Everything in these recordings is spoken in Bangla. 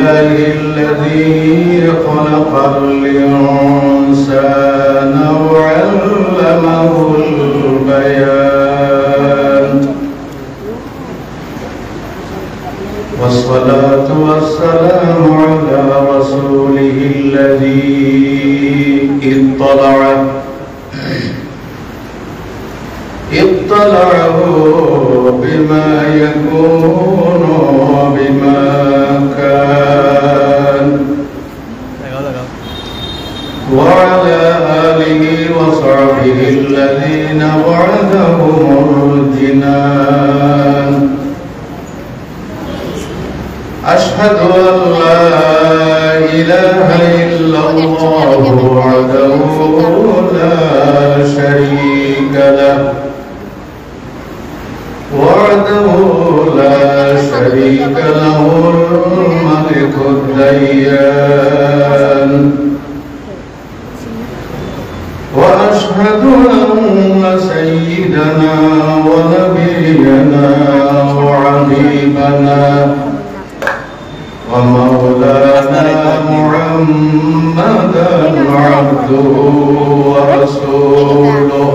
لله الذي خلق الإنسان وعلمه البيان والصلاة والسلام على رسوله الذي اطلعه بما يكون وبما كان وعلى آله وصحبه الذين وعدهم الجنان أشهد أن لا إله إلا الله وحده لا شريك له الملك الديان وأشهد أن سيدنا ونبينا وحبيبنا ومولانا محمدا عبده ورسوله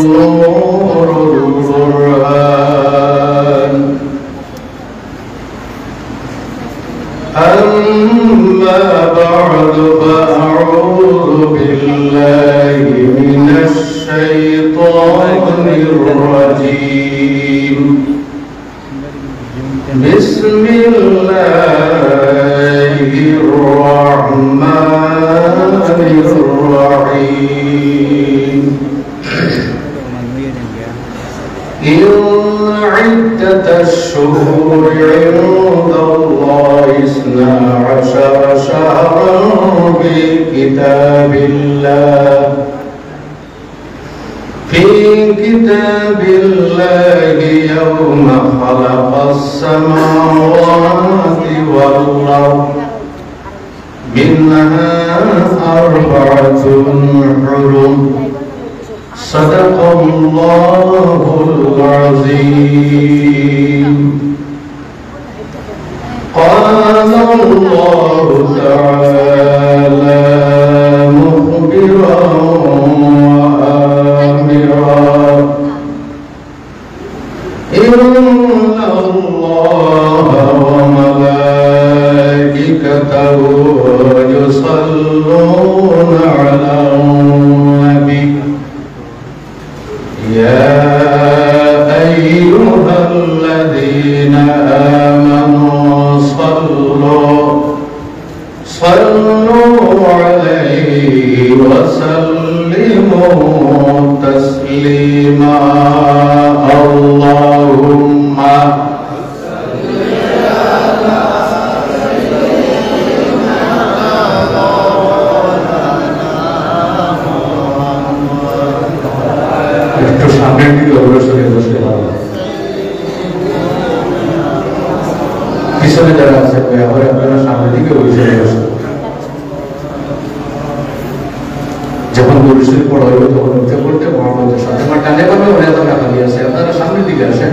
النور القرآن أما بعد فأعوذ بالله من الشيطان الرجيم بسم الله الرحمن الرحيم إن عدة الشهور عند الله 12 شهرا في كتاب الله يوم خلق السماوات والأرض منها 4 حرم صدق الله العظيم قال الله تعالى مخبرا وآمرا إن الله وملائكته يصلون على النبي يا أيها الذين آمنوا صلوا عليه وسلموا تسليما اللهم সামনের দিকে অগ্রসর হয়ে বসতে পারবো পিছনে যারা আছে আপনারা সামনের দিকে অগ্রসর হয়ে বসতে যখন গরুশরী পড়া হইব তখন উঠে পড়তে মহামন্ত্রের সাথে আমার টানে পাবে ওরা তো টাকা দিয়ে আসে আপনারা সামনের দিকে আসেন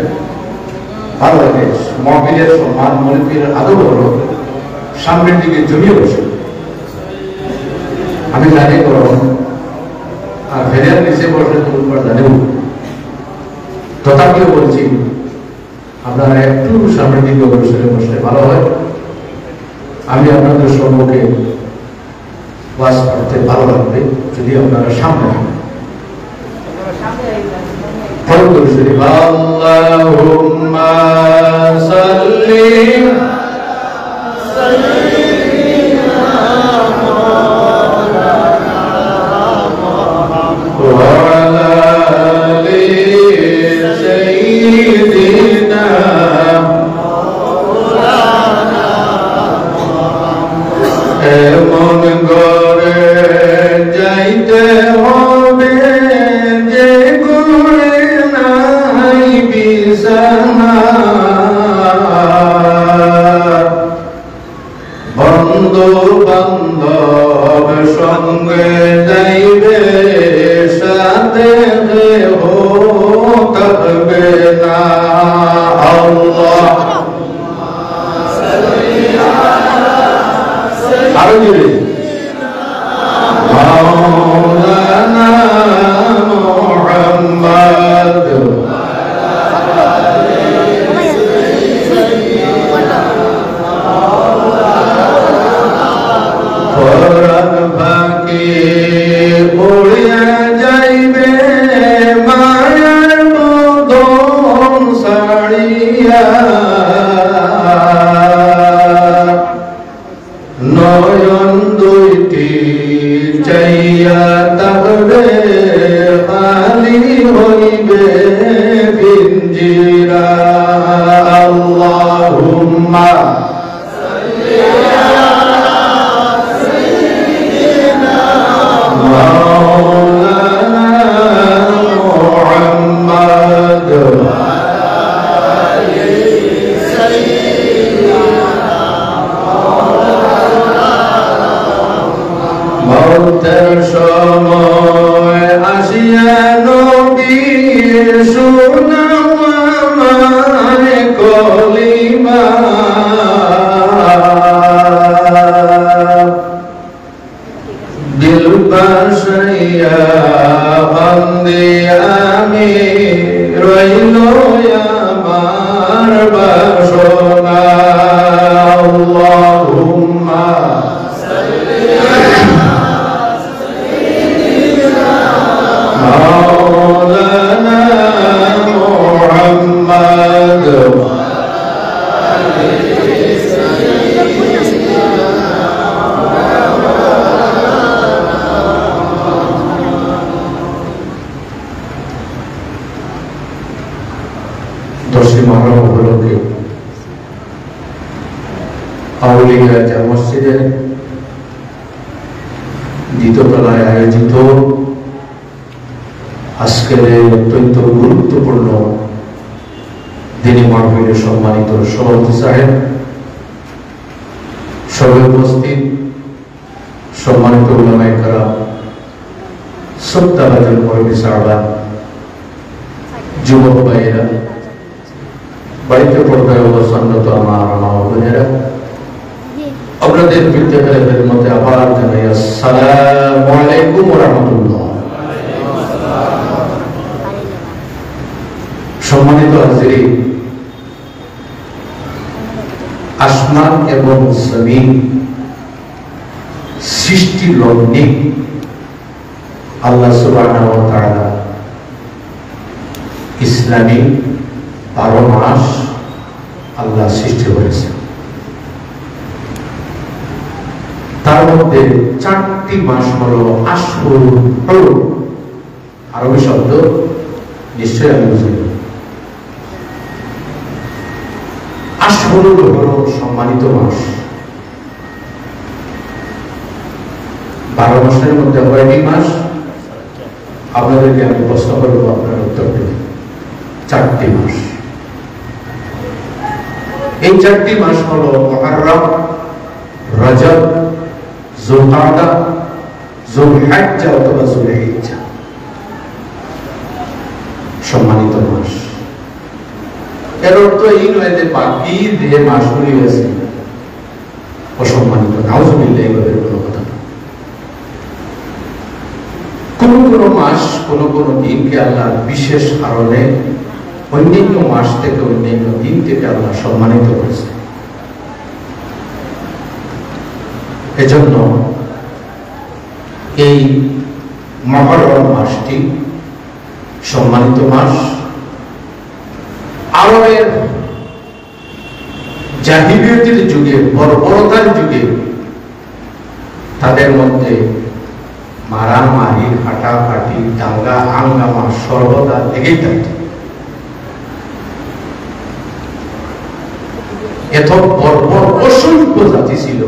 ভালো লাগে মহবিলের সম্মান মনিপীর আদর হলো সামনের দিকে জমিয়ে বসে আমি জানি করো আর ভেরিয়ার নিচে বসলে তোমার জানেও তথাপিও বলছি আপনারা একটু সামনের দিকে অগ্রসরে বসলে ভালো হয় আমি আপনাদের সম্মুখে ওয়াজ করতে ভালো লাগবে যদি আপনারা সামনে আল্লাহুম্মা সাল্লি বন্ধু বান্ধব সঙ্গে যাইবে সাথে থাকবে না আউলিয়া যা মসজিদের দ্বিতীয়তলায় আয়োজিত আজকের এই অত্যন্ত গুরুত্বপূর্ণ দিনী মাহফিলের সম্মানিত সভাপতি সাহেব, সবাই উপস্থিত সম্মানিত উলামায়ে কেরাম, শ্রদ্ধাভাজন মুরব্বী সাহাবা, যুবক ভাইয়েরা, বাড়িতে পর্দায় অবস্থানরত আমার মা বোনেরা, আপনাদের বিদ্যালয়ের মধ্যে আবার জানাই আসসালামু আলাইকুম ওয়া রাহমাতুল্লাহ। সম্মানিত হাজিরিন, আসমান এবং জমিন সৃষ্টি লগ্নে আল্লাহ সুবহানাহু ওয়া তাআলা ইসলামী 12 মাস আল্লাহ সৃষ্টি করেছেন। তার মধ্যে 4টি মাস হলো আশহুর হুরুম, আরবি শব্দ নিশ্চয়ই আমি বুঝি। আশহুর হলো সম্মানিত মাস। 12 মাসের মধ্যে কয়টি মাস? আপনাদেরকে আমি প্রশ্ন করবো, আপনার উত্তর দেবেন। 4টি মাস। এই 4টি মাস হলো মুহররম, রজব, যুলকাদা, যুলহিজ্জা অথবা যুলহিজ্জা। সম্মানিত মাস। এর অর্থ এই নয় যে বাকি যে মাসগুলি আছে অসম্মানিত, নাউজুবিল্লাহ, এভাবে কোনো কথা না। কোন কোন মাস কোন কোন দিনকে আল্লাহ বিশেষ কারণে অন্যান্য মাস থেকে অন্যান্য দিন থেকে আল্লাহ সম্মানিত করেছে। এজন্য এই মুহররম মাসটি সম্মানিত মাস। আরবের জাহিলিয়াতের যুগে, বর্বরতার যুগে তাদের মধ্যে মারামারি, হাঁটাহাঁটি, দাঙ্গা হাঙ্গামা সর্বদা লেগেই থাকত। এত বর্বর অসংখ্য জাতি ছিল,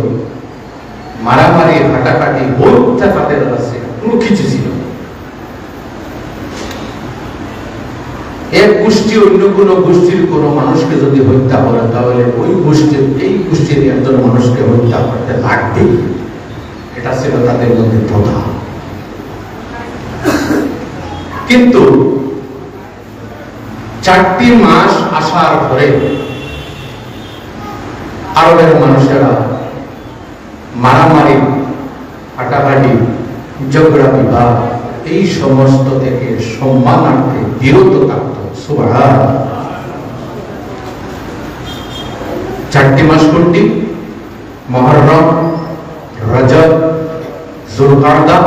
মারামারি, হাঁটাহাঁটি, হত্যা তাদের কাছে কোনো কিছু ছিল। এক গোষ্ঠী অন্য কোন গোষ্ঠীর কোন মানুষকে যদি হত্যা করে, তাহলে ওই গোষ্ঠীর এই গোষ্ঠীর একজন মানুষকে হত্যা করতে লাগবে। এটা ছিল তাদের মধ্যে প্রথা। কিন্তু 4টি মাস আসার পরে আরবের মানুষেরা মারামারি, হাঁটাহাঁটি, ঝগড়া বিবাদ এই সমস্ত থেকে সম্মানার্থে বিরত থাকত। সুবহানাল্লাহ। 4টি মাস কোনটি? মুহররম, রজব, যুলকাদা,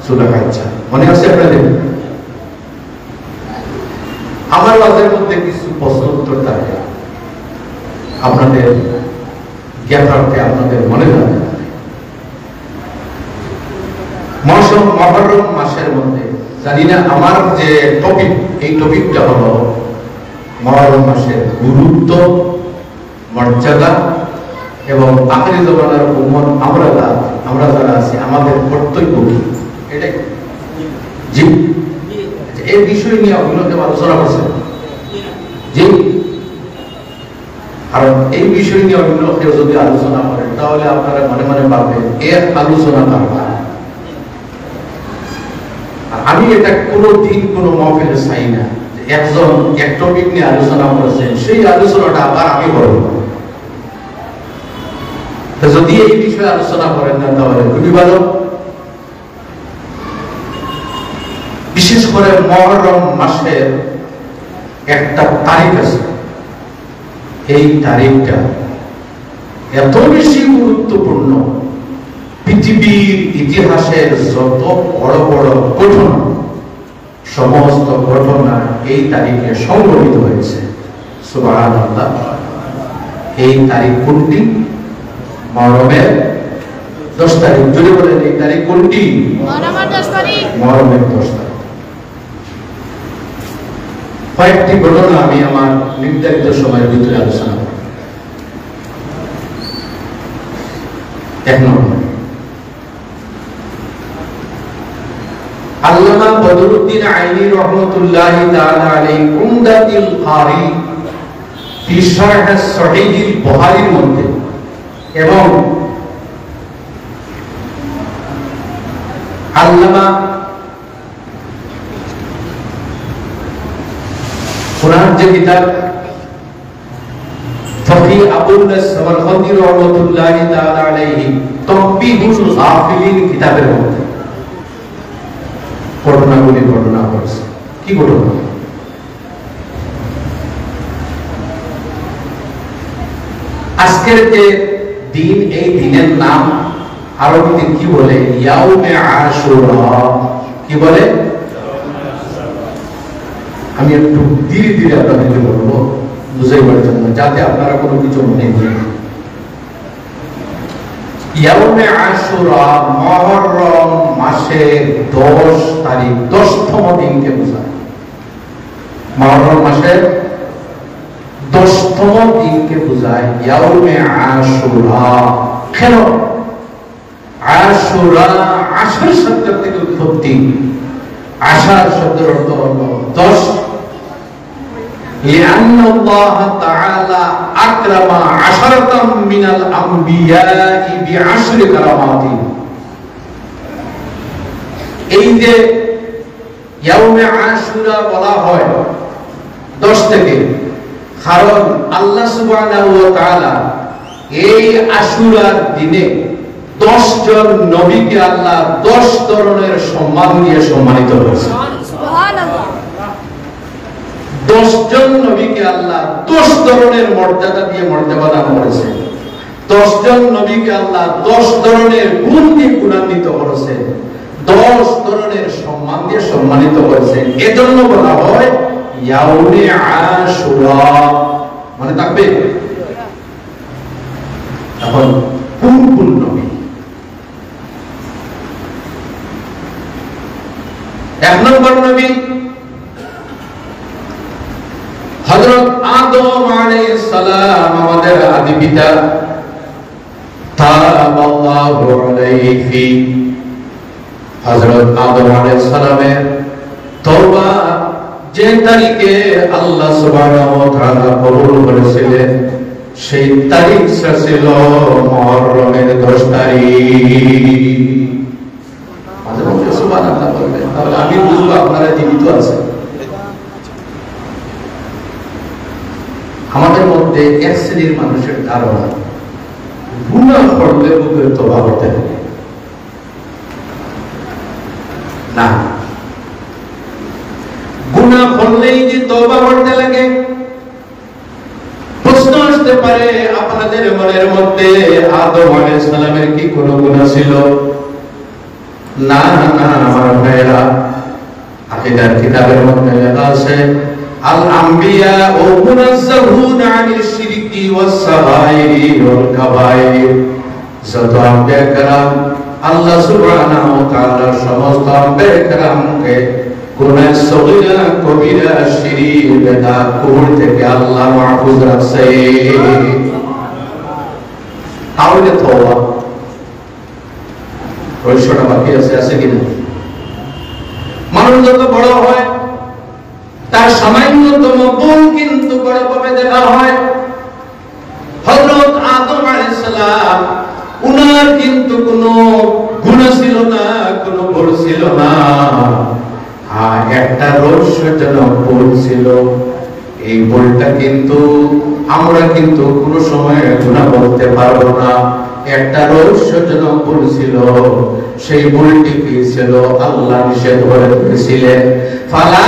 যুলহিজ্জা। মনে আছে আপনাদের? আমার ওয়াজের মধ্যে কিছু প্রশ্ন উত্তর থাকে, আপনাদের জ্ঞাতার্থে আপনাদের মনে রাখবে। মুহররম মাসের মধ্যে জানি না, আমার যে টপিক, এই টপিকটা হলো মুহররম মাসের গুরুত্ব, মর্যাদা এবং আখিরি জামানার উম্মত আমরা যারা আছি আমাদের কর্তব্য কি, এটাই। জি, এই বিষয় নিয়ে অভিনব আলোচনা করছেন। জি, আর এই বিষয় নিয়ে অভিনব কেউ যদি আলোচনা করেন, তাহলে আপনারা মনে মনে ভাববেন এর আলোচনা দরকার। আমি এটা কোনোদিন কোনো মহফিলে চাই না একজন এক টপিক নিয়ে আলোচনা করেছেন, সেই আলোচনাটা আবার আমি করব। যদি এই বিষয়ে আলোচনা করেন না, তাহলে খুবই ভালো। বিশেষ করে মুহররম মাসের একটা তারিখ আছে, এই তারিখটা এত বেশি গুরুত্বপূর্ণ, পৃথিবীর ইতিহাসের যত বড় বড় ঘটনা, সমস্ত ঘটনা এই তারিখে সংঘটিত হয়েছে। সুবহানাল্লাহ। এই তারিখ কোনটি? মুহররমের 10 তারিখ। যদি বলেন এই তারিখ কোনটি? মুহররমের 10 তারিখ। মুহররমের 10 তারিখ। কয়েকটি ঘটনা আমি আমার নির্ধারিত সময়ের ভিতরে আলোচনা করব। এক নম্বর। আল্লামা বদরুদ্দিন আইনি রহমতুল্লাহি তাআলা আলাইহি উমদাতুল কারি ফি শারহ সহিহুল বুখারীর মধ্যে এবং আল্লামা কোরআন যে কিতাব ফকি আবুল সামারকান্দি রহমাতুল্লাহি তাআলা আলাইহি তাকবীহুল গাফিলিন কিতাবের মধ্যে ঘটনাগুলি বর্ণনা করেছে। কি ঘটনা? আজকের যে দিন, এই দিনের নাম আরবিতে কি বলে? ইয়াউমে আশুরা। কি বলে? আমি একটু ধীরে ধীরে আপনাদেরকে বলবো বুঝাইবার জন্য, যাতে আপনারা কোনো কিছু মনে নেই। ইয়াউমে আশুরা মুহররম মাসের 10 তারিখ, 10তম দিনকে বোঝায়। মুহররম মাসের 10তম দিনকে বোঝায় ইয়াউমে আশুরা। কেন আশুরা? আশার শব্দ থেকে উৎপত্তি। আশার শব্দের অর্থ হলো 10, لأن الله تعالى أكرم عشرة من الأنبياء بعشر كرامات। এই যে ইয়াউমে আশুরা বলা হয় 10 থেকে, কারণ আল্লাহ সুবহানাহু ওয়া তাআলা এই আশুরার দিনে 10 জন নবীকে আল্লাহ 10 ধরনের সম্মান দিয়ে সম্মানিত করেছেন। সুবহানাল্লাহ। 10 জন নবীকে আল্লাহ 10 ধরনের মর্যাদা দিয়ে মর্যাদা দান করেছেন। 10 জন নবীকে আল্লাহ 10 ধরনের গুণ দিয়ে গুণান্বিত করেছেন। 10 ধরনের সম্মান দিয়ে সম্মানিত করেছেন। এজন্য বলা হয় ইয়াউমে আশুরা। মনে থাকবে? এখন কোন কোন নবী? 1 নম্বর নবী হযরত আদম আলাইহিস সালাম, আমাদের আদি পিতা। তাবাল্লাহু আলাইহি। হযরত আদম আলাইহিস সালামের তওবা যে তারিখে আল্লাহ সুবহানাহু ওয়া তাআলা কবুল করেছিলেন, সেই তারিখ ছিল মুহররমের 10 তারিখ। হযরত সুবহানাল্লাহ বলবেন, তাহলে আমি বুঝবো আপনারা জীবিত আছেন। আমাদের মধ্যে এক শ্রেণীর মানুষের ধারণা গুনাহ করলে বুকের তওবা করতে হবে না, গুনাহ করলেই যে তওবা করতে লাগে। প্রশ্ন আসতে পারে আপনাদের মনের মধ্যে, আদম আলাইহিস সালামের কি কোনো গুনাহ ছিল? না না আমার ভাইরা, আকীদার কিতাবের মধ্যে লেখা আছে আল আম্বিয়া ও মুনাজ্জাহুন আনিল শিরকি ওয়াস সাগাইরি ওয়াল কাবাইর। যত আম্বিয়া کرام আল্লাহ সুবহানাহু ওয়া তাআলা সমস্ত আম্বিয়া کرامকে গুনাহ সগীরা কবিরা শিরক বেদাত কুফর থেকে আল্লাহ মাহফুজ রাখছে। তাহলে তওবা রহস্যটা বাকি আছে কিনা? মানুষ যত বড় হয় তার সামান্যতম ভুল কিন্তু বড়ভাবে দেখা হয়। হযরত আদম আলাইহিস সালাম, উনার কিন্তু কোনো গুনাহ ছিল না, কোনো ভুল ছিল না। একটা রহস্যজনক ভুল ছিল। এই ভুলটা কিন্তু আমরা কিন্তু কোনো সময় গুনাহ বলতে পারবো না। একটা রহস্যজনক ভুল ছিল। সেই ভুলটি কি ছিল? আল্লাহ নিষেধ করে দিয়েছিলেন ফালা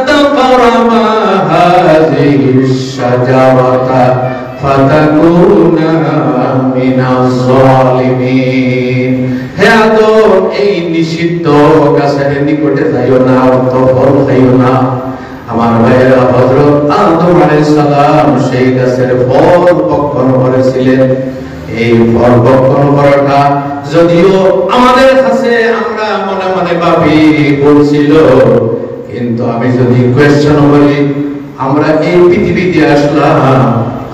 তাকরাবা হাযিহিশ শাজারাতা ফাতাকুনা মিনাজ জালিমিন। হে আদম, এই নিষিদ্ধ গাছের নিকটে যাইও না, তো ফল খাইও না। আমার ভাইয়েরা, হযরত আদম আলাইহিস সালাম সেই গাছের ফল ভক্ষণ করেছিলেন। এই ফল ভক্ষণ করাটা যদিও আমাদের কাছে আমরা মনে মনে ভাবি বলছিল, কিন্তু আমি যদি কোয়েশ্চন করি, আমরা এই পৃথিবীতে আসলাম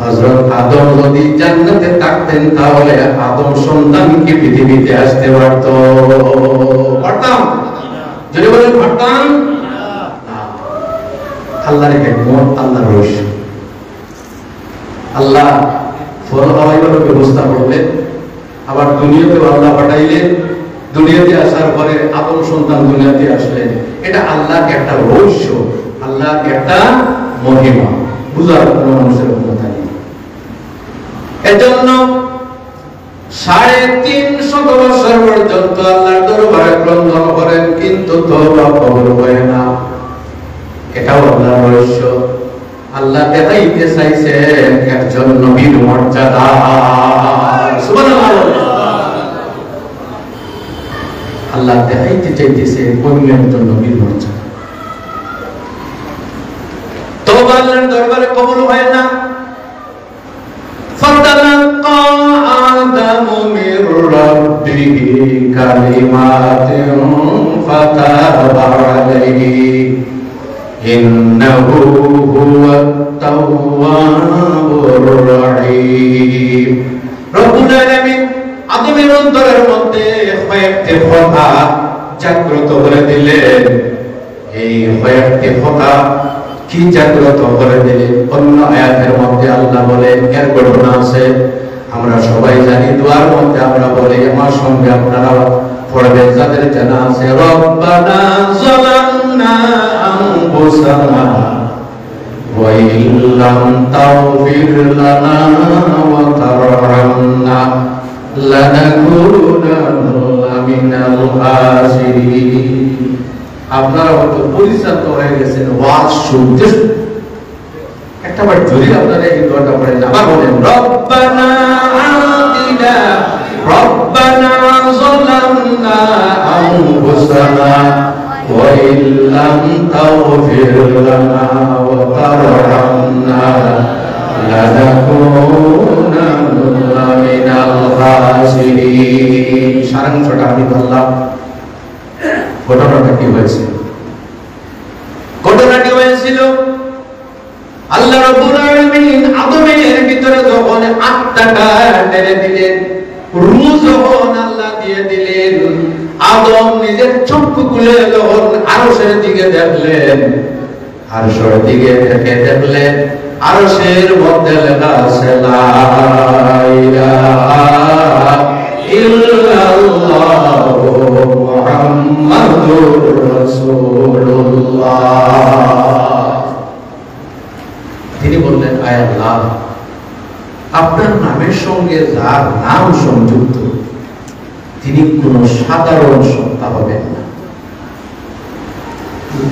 হযরত আদম যদি জান্নাতে থাকতেন তাহলে আদম সন্তান কি পৃথিবীতে আসতে পারত? পারতাম? যদি বলেন পারতাম? আল্লাহর হিকমত, আল্লাহর রহস্য। আল্লাহ ফরমাইবার ব্যবস্থা করলেন, আবার দুনিয়াতেও আল্লাহ পাঠাইলেন। দুনিয়াতে আসার পরে আদম সন্তান দুনিয়াতে আসলেন। এটা আল্লাহর একটা রহস্য, আল্লাহর একটা মহিমা, বুঝার কোনো মানুষের ক্ষমতা নেই। এজন্য 350 বছর পর্যন্ত আল্লাহর দরবারে ক্রন্দন করেন, কিন্তু তওবা কবুল হয় না। এটাও আল্লাহর রহস্য। আল্লাহ দেখাইতে চাইছেন একজন নবীর মর্যাদা। সুবহানাল্লাহ। আল্লাহ দেখাইতে চাইতেছে অন্য একজন নবীর মর্যাদা। তওবা আল্লাহর দরবারে কবুল হয় না। ফাতালাক্কা আদামু মির রাব্বিহি কালিমাতিন ফাতাবা আলাইহি ইন্নাহু হুয়াত তাওয়াবুর রহিম। রব্বুল আলামিন আদমের অন্তরের মধ্যে কয়েকটি কথা জাগ্রত করে দিলেন। এই কয়েকটি কথা কি জাগ্রত করে দিলেন? অন্য আয়াতের মধ্যে আল্লাহ বলেন, এর ঘটনা আছে, আমরা সবাই জানি। দোয়ার মধ্যে আমরা বলি, আমার সঙ্গে আপনারা পড়বেন যাদের জানা আছে, রব্বানা যালামনা আনফুসানা ওয়া ইল্লাম তাগফির লানা ওয়া তারহামনা লানাকুনান্না মিনাল খাসিরিন। আপনারা হয়তো পরিশ্রান্ত হয়ে গেছেন ওয়াজ শুনতে। একটা বার জোরে আপনারা এই দোয়াটা পড়েন, আবার বলেন, রব্বানা আতিনা রব্বানা যালামনা আনফুসানা ওয়া ইল্লাম তাগফির লানা ওয়া তারহামনা লানাকুনান্না মিনাল খাসিরিন। সারাংশটা আমি বললাম। ঘটনাটা কি হয়েছিল? ঘটনাটি হয়েছিল আল্লাহ রাব্বুল আলামিন আদমের ভিতরে যখন আত্মাটা ঢেলে দিলেন, রূহ যখন আল্লাহ দিয়ে দিলেন, আদম নিজের চক্ষু খুলে যখন আরশের দিকে দেখলেন, আরশের দিকে দেখলেন আরশের মধ্যে লেখা আছে লা ইলাহা ইল্লাল্লাহু মুহাম্মাদুর রাসূলুল্লাহ। তিনি বললেন, আয় আল্লাহ, আপনার নামের সঙ্গে যার নাম সংযুক্ত তিনি কোন সাধারণ সত্তা হবেন না।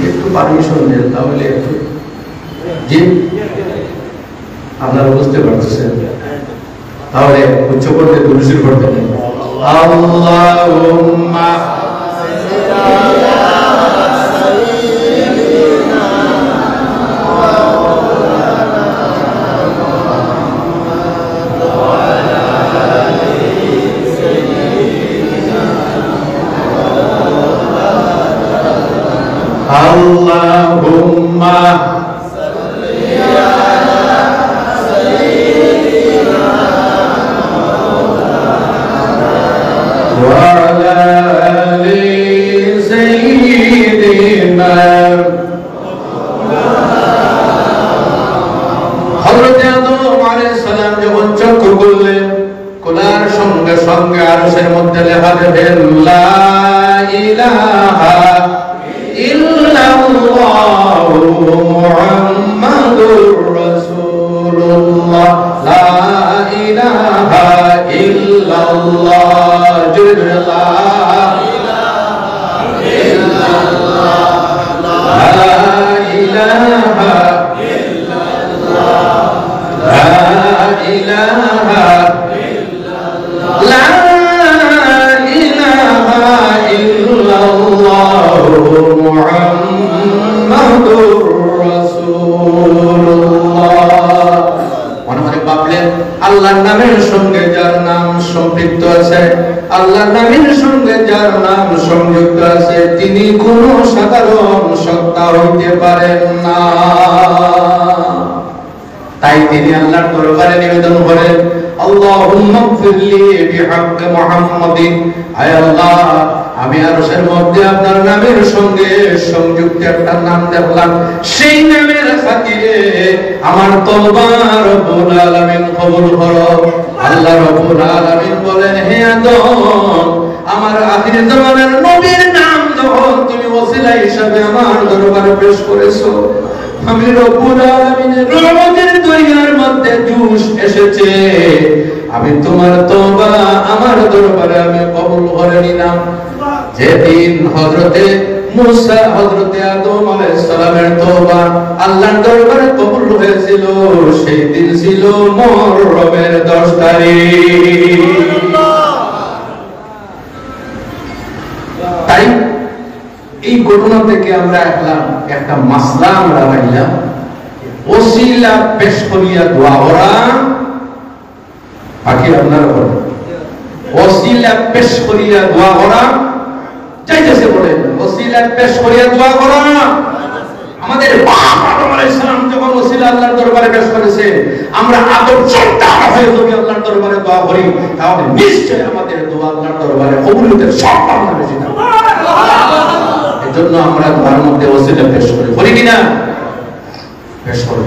একটু পারমিশন দেন তাহলে একটু। জি, আপনারা বুঝতে পারতেছেন? তাহলে উচ্চ করতে দুরূদ পড়তে দেন। আল্লাহুম্মা Allahumma salli ala sayyidina wa ala ali sayyidina। হযরত আদম আলাইহিস সালাম যখন চক্ষু খুললেন, খোলার সঙ্গে সঙ্গে আরশের মধ্যে লেখা দেখেন লা ইলাহা ইল্লাল্লাহু মুহাম্মাদুর রাসূলুল্লাহ। লা ইলাহা ইল্লাল্লাহ। লা ইলাহা ইল্লাল্লাহ। লা ইলাহা ইল্লাল্লাহ। লা ইলাহা ইল্লাল্লাহ। লা ইলাহা ইল্লাল্লাহু মুহাম্মাদুর রাসূলুল্লাহ। মনে মনে ভাবলেন, আল্লাহর নামের সঙ্গে যার নাম সম্পৃক্ত আছে, আল্লাহর নামের সঙ্গে যার নাম সংযুক্ত আছে, তিনি কোনো সাধারণ সত্তা হইতে পারেন না। তাই তিনি আল্লাহর দরবারে নিবেদন করেন, আল্লাহুম্মা গফিরলি বিহাক্কি মুহাম্মাদিন, আয় আল্লাহ আমি আরশের মধ্যে আপনার নামের সঙ্গে সংযুক্ত একটা নাম দেখলাম, সেই নামের খাতিরে আমার তওবা রব্বুল আলামিন কবুল করো। আল্লাহ রব্বুল আলামিন বলেন, হে আদম, আমার আখির জামানার নবীর নাম যখন তুমি ওসিলা হিসাবে আমার দরবারে পেশ করেছো, আমি রব্বুল আলামিনের রহমতের দরিয়ার মধ্যে জুস এসেছে, আমি তোমার তওবা আমার দরবারে আমি কবুল করে নিলাম। যেদিন হযরতে মুসা হযরতে আদম আলাইহিস সালামের তওবা আল্লাহর দরবারে কবুল হয়েছিল, সেই দিন ছিল মুহররমের 10 তারিখ। তাই এই ঘটনা থেকে আমরা একটা মাসলা আমরা পাইলাম, ওসিলা পেশ করিয়া দোয়া করা। বাকি আপনারা বলেন, ওসিলা পেশ করিয়া দোয়া করা চাইতেছে? বলেন, ওসিলা পেশ করিয়া দোয়া করা। আমাদের বাপ আদম আলাইহিস সালাম যখন ওসিলা আল্লাহর দরবারে পেশ করেছে, আমরা আদম সন্তান হয়ে যদি আল্লাহর দরবারে দোয়া করি, তাহলে নিশ্চয়ই আমাদের দোয়া আল্লাহর দরবারে কবুলিয়তের সম্ভাবনা বেশি থাকে। এজন্য আমরা দোয়ার মধ্যে ওসিলা পেশ করি, বলি কিনা? পেশ করি।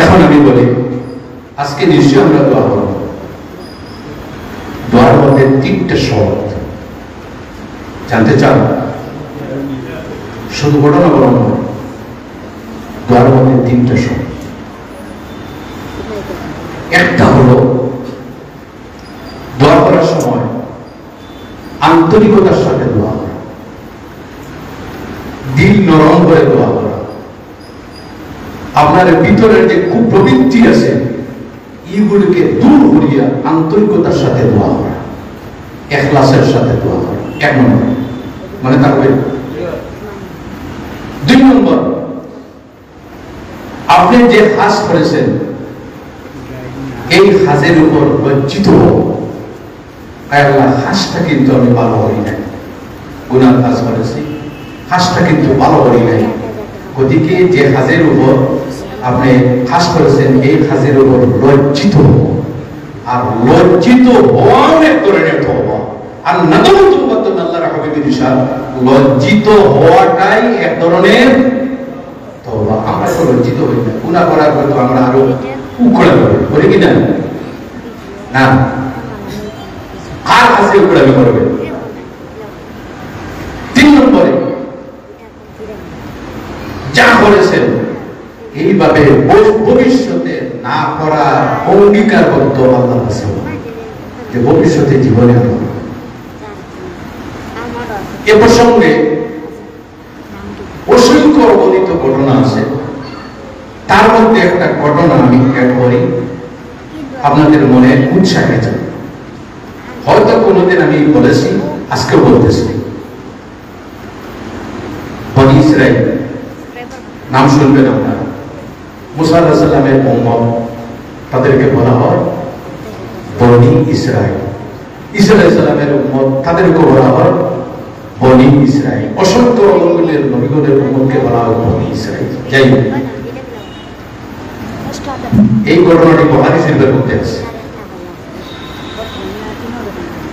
এখন আমি বলি, আজকে নিশ্চয়ই আমরা দোয়া করব। দোয়ার মধ্যে 3টে শর্ত জানতে চান? শুধু ঘটনা বলুন, দোয়ার মধ্যে 3টে শর্ত। একটা হলো দোয়া করার সময় আন্তরিকতার সাথে দোয়া করা, দিল নরম করে দোয়া করা। আপনার ভিতরের যে কুপ্রবৃত্তি আছে এইগুলিকে দূর করিয়া আন্তরিকতার সাথে দোয়া করা, ইখলাসের সাথে দোয়া করা। 1 নম্বর, মানে থাকবে। 2 নম্বর, আপনি যে কাজ করেছেন এই কাজের উপর লজ্জিত হও। আল্লাহ, কাজটা কিন্তু আমি ভালো করি নাই, গুনাহ কাজ করেছি, কাজটা কিন্তু ভালো করি নাই। ওদিকে যে কাজের উপর আপনি কাজ করেছেন এই কাজের উপর লজ্জিত হও। আর লজ্জিত হওয়া অনেক ধরনের তওবা। আর নাদামু তাওবাতুন আল্লাহর হাবিবের ইরশাদ, লজ্জিত হওয়াটাই এক ধরনের তওবা। আমরা তো লজ্জিত হই না, গুনাহ করার পর আমরা আরো উকড়া করি কি না? না, কার কাছে উকড়ামি করবে? 3 নম্বরে, যা করেছেন এইভাবে ভবিষ্যতে না করার অঙ্গীকার করতে আল্লাহর কাছে, যে ভবিষ্যতে জীবনে এ প্রসঙ্গে অসংখ্য অগণিত ঘটনা আছে। তার মধ্যে একটা ঘটনা আমি অ্যাড করি, আপনাদের মনে উৎসাহিত। হয়তো কোনোদিন আমি বলেছি, আজকে বলতেছি। বনি ইসরাইল নাম শুনবেন আপনারা। মুসা আলাইহিস সালামের উম্মত, তাদেরকে বলা হয় বনি ইসরাইল। ঈসা আলাইহিস সালামের উম্মত, তাদেরকে বলা হয় বনি ইসরাইল। অসংখ্য নবীদের নবীগণের উম্মতকে বলা হয় বনি ইসরাইল। যাই হোক, এই ঘটনাটি বুখারী শরীফের মধ্যে আছে।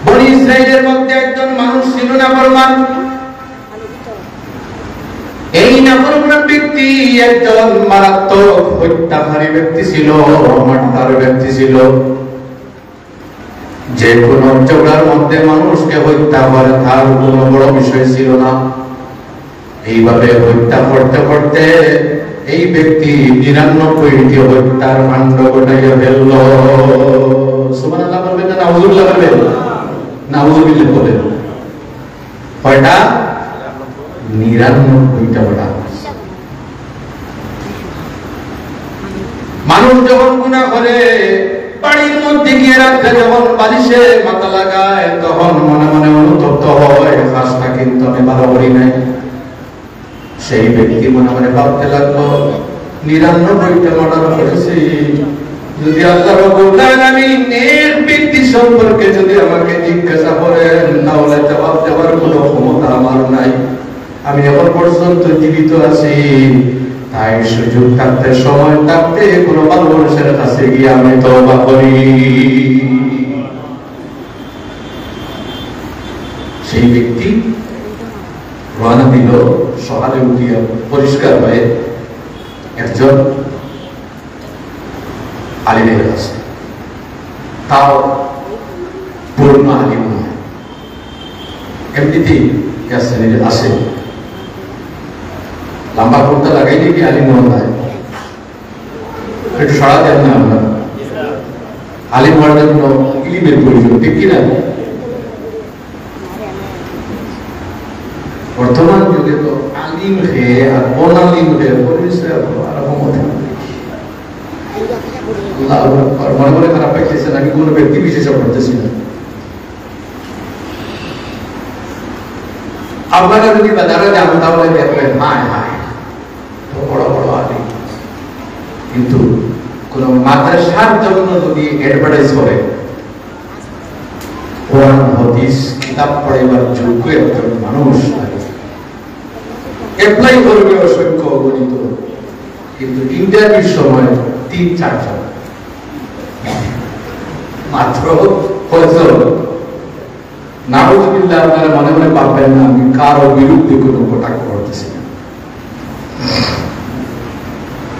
বনি ইসরাইলের মধ্যে একজন মানুষ ছিল নাফরমান। এই নাফরমান ব্যক্তি একজন মারাত্মক হত্যাকারী ব্যক্তি ছিল, মার্ডার ব্যক্তি ছিল। যে কোনো ঝগড়ার মধ্যে মানুষকে হত্যা করে তার কোনো বড় বিষয় ছিল না। এইভাবে হত্যা করতে করতে এই ব্যক্তি 99টি হত্যার কাণ্ড ঘটাইয়া ফেলল। সুবহানাল্লাহ বলবেন না নাউজুবিল্লাহ বলবেন? নাউজুবিল্লাহ বলেন। কয়টা? 99টা বড়া। মানুষ যখন গুনাহ করে, বাড়ির মধ্যে গিয়ে রাখতে যখন বালিশে মাথা লাগায়, তখন মনে মনে অনুতপ্ত হয়, কাজটা কিন্তু আমি ভালো করি নাই। সেই ব্যক্তি মনে মনে ভাবতে লাগলো, 99টা মার্ডার করেছি, যদি আল্লাহ রাব্বুল আলামিন এই ব্যক্তি সম্পর্কে যদি আমাকে জিজ্ঞাসা করেন, তাহলে জবাব দেওয়ার কোনো ক্ষমতা আমার নাই। আমি এখন পর্যন্ত জীবিত আছি, তাই সুযোগ থাকতে সময় থাকতে কোনো ভালো মানুষের কাছে গিয়ে আমি তওবা করি। সেই ব্যক্তি রওনা দিল সকালে উঠিয়া পরিষ্কার হয়ে একজন আলিমের কাছে, তাও পূর্ণ আলিম নয়, এমনিতেই আসে, লম্বা কুর্তা লাগাইলে কি আলিম মনে হয়? একটু সরা দেন না আমরা, আলিম হওয়ার জন্য ইলিমের প্রয়োজন, ঠিক কিনা? বর্তমান যুগে তো আলিম খেয়ে আর অনালিম খেয়ে পরিচয় আরকম হতে মনে মনে খারাপ পাইতেছে নাকি কোনো ব্যক্তি বিশেষ করতেছি না। আপনারা যদি বাজারে যান তাহলে দেখবেন হায় হায় তো বড় বড় আলিম, কিন্তু কোন মাদ্রাসার জন্য যদি অ্যাডভার্টাইজ করে কোরআন হাদিস কিতাব পড়াইবার যোগ্য একজন মানুষ অ্যাপ্লাই করবে অসংখ্য অগণিত, কিন্তু ইন্টারভিউর সময় ৩-৪ জন মাত্র কয়েকজন। নাউযুবিল্লাহ, আপনারা মনে মনে পারবেন না আমি কারো বিরুদ্ধে কোনো কটাক্ষ করতেছি না।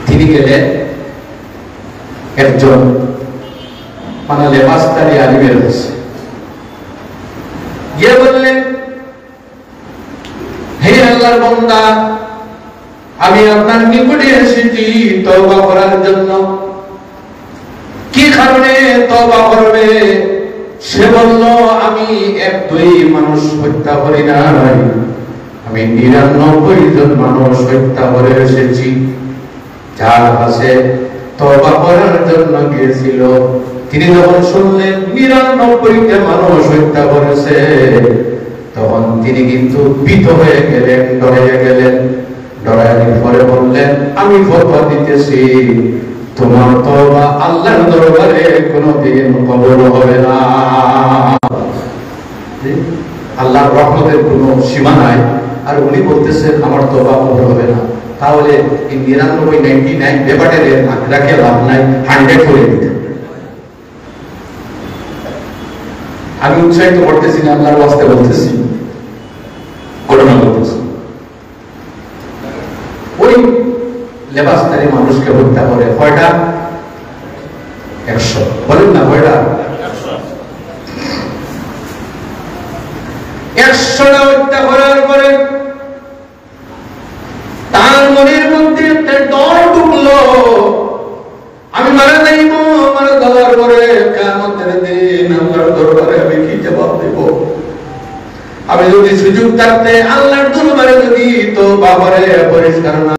তিনি গেলেন একজন মানে লেবাসদারি আলিমের কাছে গিয়ে বললেন, হে আল্লাহর বান্দা, আমি আপনার নিকটে এসেছি তওবা করার জন্য। কি কারণে তওবা করবে? সে বলল, আমি ১-২ মানুষ হত্যা করি না, আমি ৯৯ জন মানুষ হত্যা করে এসেছি। যার কাছে তওবা করার জন্য গিয়েছিল, তিনি যখন শুনলেন ৯৯টা মানুষ হত্যা করেছে, তখন তিনি কিন্তু ভীত হয়ে গেলেন, ডরে গেলেন। ডরানোর পরে বললেন, আমি ফতোয়া দিতেছি তোমার তওবা আল্লাহর দরবারে কোনোদিন কবুল হবে না। আল্লাহর রহমতের কোনো সীমা নাই, আর উনি বলতেছেন আমার তওবা কবুল হবে না। তাহলে এই ৯৯ ব্যাপারে রাখে লাভ নাই, 100 করে দিতে। আমি উৎসাহিত করতেছি না, আল্লাহর ওয়াস্তে বলতেছি, ঘটনা বলতেছি। ওই লেবাসদারি মানুষকে হত্যা করে কয়টা? ১০০। বলেন না কয়টা? ১০০টা হত্যা করার পরে তার মনের মধ্যে একটা ডর ঢুকলো, আমি মারা যাইব, মারা যাওয়ার পরে কিয়ামতের দিন আল্লাহর দরবারে আমি কি জবাব দেব? আমি যদি সুযোগ থাকতে আল্লাহর দরবারে যদি তওবা করে পরিষ্কার না